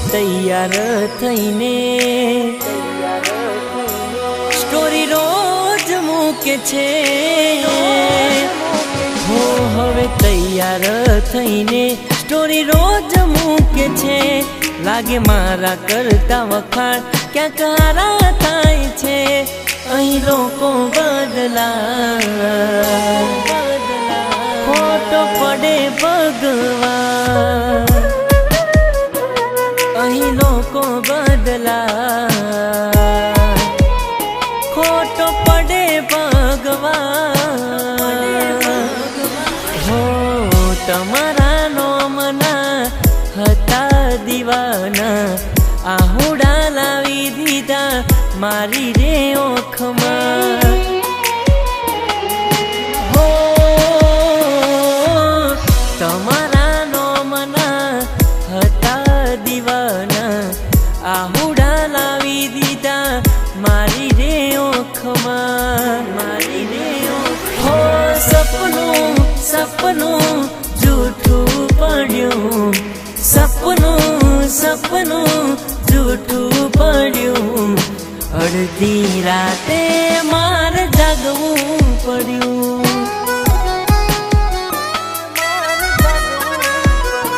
तैयार थईने स्टोरी रोज मूके छे हो हवे तैयार थईने स्टोरी रोज मूके छे लागे मारा करता वखाण क्या कारा थाय छे अहीं लोको बदला खोटो पड़े भगवान अहीं लोको बदला खोटो पड़े भगवान हो तमारा नोमना हता दीवाना आहुड़ा लावी दीधा मारी रे ओखमा हो तमारा नोमना हता दीवाना आहुड़ा लावी दीधा मारी रे ओखमा मारी रे हो सपनों सपनों झूठू पड्યું सपनों झूठू पड्યું अड़धी राते मार जागवू पड्યું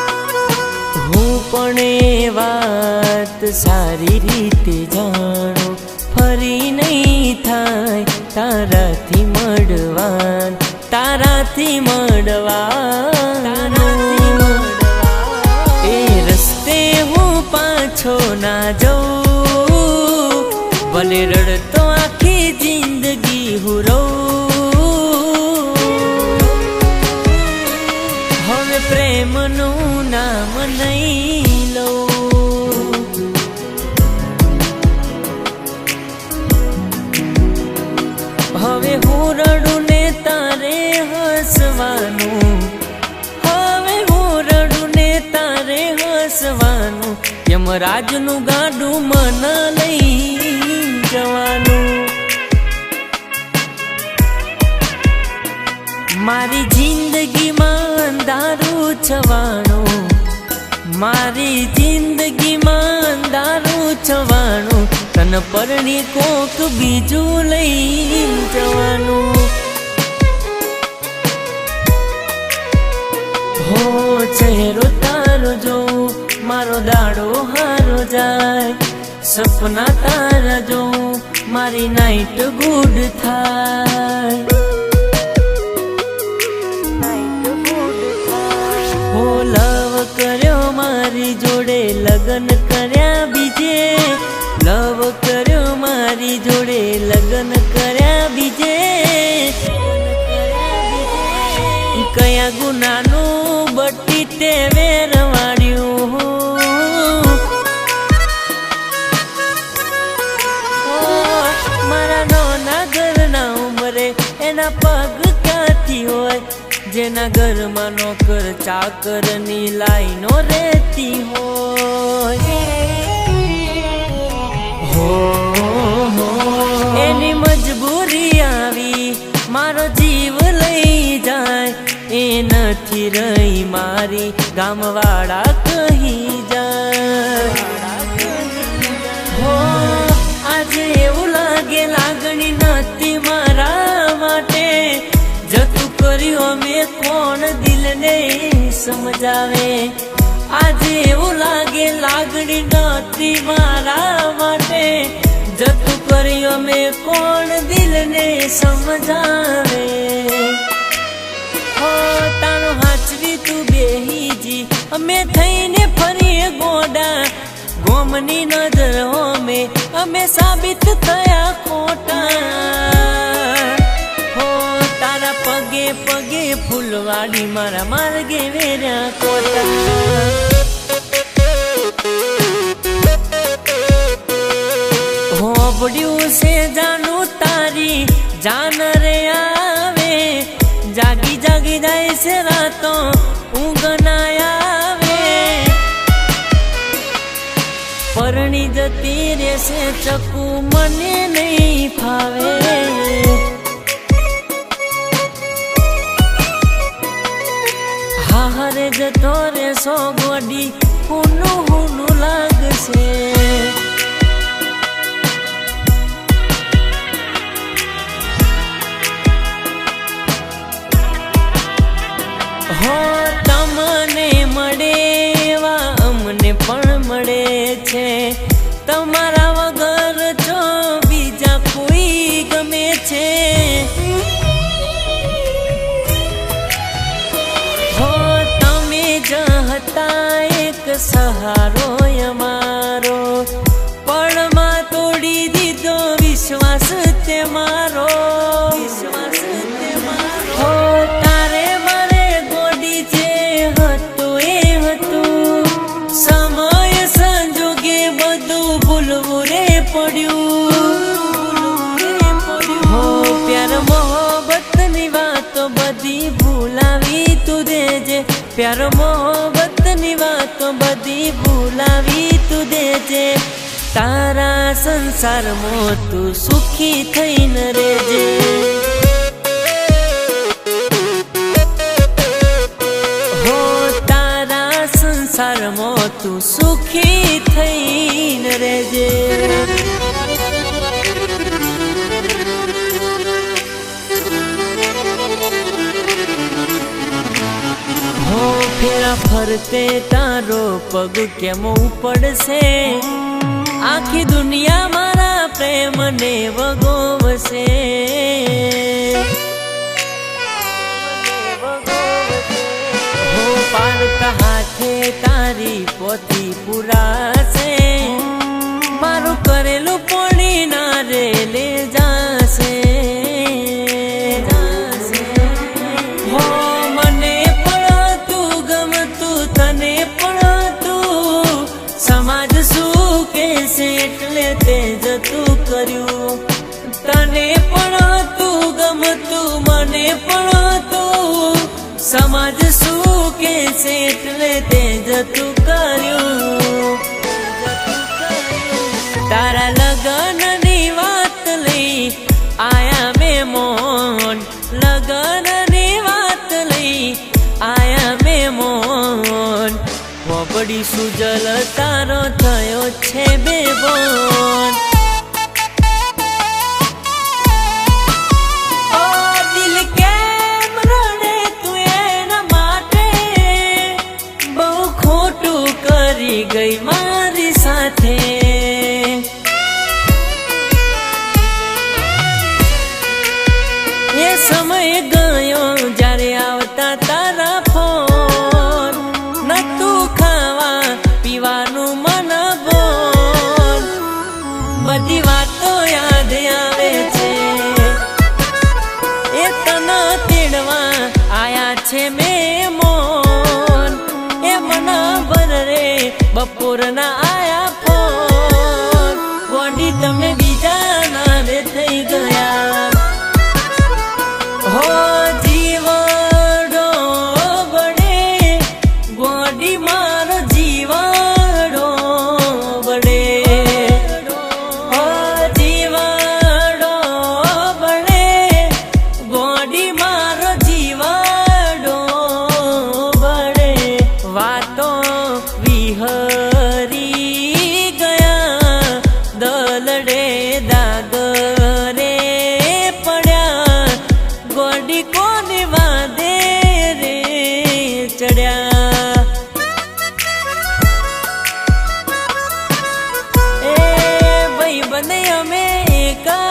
हूँ पण ए वात सारी रीते जाणो फरी नहीं थाय ताराथी मळवान ताराथी मळवान ए रस्ते हूँ पाछो ना जाऊं भले रड़तो आखी जिंदगी हूँ रहूं हवे प्रेमनु नाम नहीं लऊं हवे हूँ रडू ने तारे हसवानु हवे हूँ रडू ने तारे हसवानु यमराजनु गाडू मन लई जवानु मारी जिंदगी में अंधारू छवाणु मारी जिंदगी में अंधारू छवाणु तन परणी कोक बीजू लई जवानु हो चेहरो तारो जो मारो दाड़ो हारो जाए सपना तारा जो मारी नाइट गुड थाय हो लव कर्यो मारी जोड़े लगन कर्या बीजे लव कर्यो मारी जोड़े लगन कर्या बीजे कया गुनानु बट्टी ते वेरवाड्યું एना पग क्यांथी होय जेना घर में नौकर चाकर नी लाइनो रहती होय हो एनी मजबूरी आवी मारो जीव लई जाय ए नथी रही मारी गामवाड़ा कही जाय हो आज एवुं लागे लागणी नथी मारा माटे जतु कर्यो में कोण दिल ने समझावे आज एवुं लागे लागणी नथी मारा माटे जतु कर्यो में कोण दिल ने समझावे हो तारो हाचवी तू बेहीजी अमे थईने फरीए गोडा गोमनी नजरों में अमे साबित थया खोटा हो तारा पगे पगे फूलवाड़ी मारा मार्गे वेरा कोटा हो बड़ियों से जानू तारी जान रे आवे जागी जागी जाए से रातों ऊँगना आवे परणी जती रे से चकू मने नहीं फावे हारे जतो रे सो गोडी हुनु हुनु लाग છે, તમારા વગર જો બીજા કોઈ ગમે છે. હો તમે જ હતા એક સહારો અમારો, પળમાં તોડી દીધો વિશ્વાસ તે મારો. હો તારે મારે ગોડી જે હતું એ હતું, સમય સંજોગે બધું ભૂલવું રે પડ્યું. હો પ્યાર મોહબ્બતની વાતો બધી ભૂલાવી તું દેજે, પ્યાર મોહબ્બતની વાતો બધી ભૂલાવી તું દેજે. તારા સંસારમાં તું સુખી થઈને રહેજે. હો તારા સંસારમાં તું સુખી થઈને રહેજે. હો ફેરા ફરતે તારો પગ કેમ ઉપડશે, આખી દુનિયા મારા પ્રેમને વગોવશે. હો પારકા હાથે તારી પોથી પુરાશે, મારું કરેલું પોણી ના રે લે જાશે. હો મને પણ તું ગમતું, તને પણ તું, સમાજ શું કહેશે એટલે તે જતું કર્યું. તને પણ તું ગમતું, મને પણ તું, સમાજ શું કહેશે એટલે તે જતું કર્યું. તારા લગનની વાત લઈ આયા મહેમાન, લગનની વાત લઈ આયા મહેમાન. બડી સુજલ તારો થયો છે બેબોન. ઓ દિલ કેમ રડે તું એના માટે, બહુ ખોટું કરી ગઈ મારી સાથે. એ સમય ગયો જ્યારે આવતા તારા ફોન, નતું ખાવા પીવાનું મન બોલ, બધી વાતો યાદ આવે છે. એ તને તેડવા આયા છે મહેમાન, એ મન ભર રે બપોરના આયા ફોન. ગોડી તમે બીજા ના રે થઈ ગયા. હો જીવડો બડે ગોડી મારો જીવડો બડે. હો જીવડો બડે ગોડી મારો જીવડો બડે. વાતો વિહરી ગયા દલડે દાગ રે પડ્યા, ગોડી કોને વાદે રે ચડ્યા. એ ભાઈ બને અમે એકા